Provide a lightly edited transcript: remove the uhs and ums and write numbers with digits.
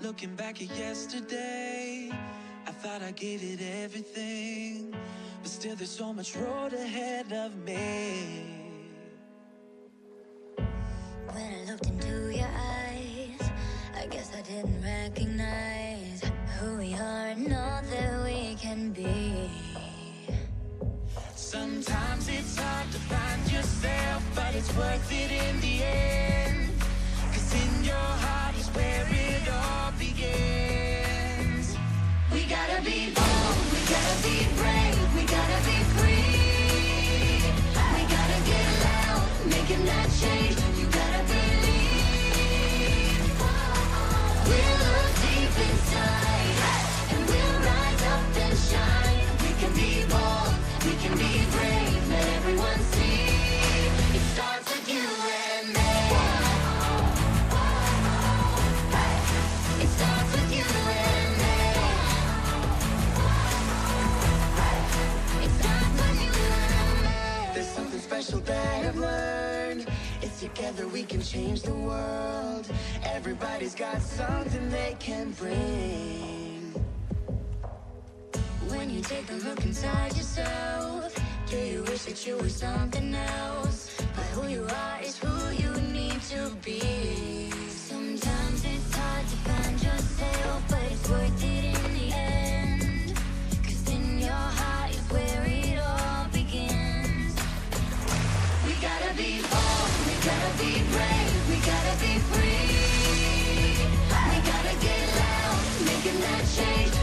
Looking back at yesterday, I thought I gave it everything, but still there's so much road ahead of me. When I looked into your eyes, I guess I didn't recognize who we are and all that we can be. Sometimes it's hard to find yourself, but it's worth it in the end. 'Cause in your heart is where it all begins. We gotta be bold, we gotta be brave, we gotta be free. We gotta get loud, making that change. You gotta believe. We'll look deep inside, and we'll rise up and shine. We can be bold, we can be brave, let everyone see. It starts with you and me. It starts with you and me. It starts with you and me. There's something special that I've learned. It's together we can change the world. Everybody's got something they can bring. When you take a look inside yourself, do you wish that you were something else? But who you are is who you need to be. Sometimes it's hard to find yourself, but it's worth it in the end. 'Cause in your heart is where it all begins. We gotta be bold, we gotta be brave, we gotta be free. We gotta get loud, making that change.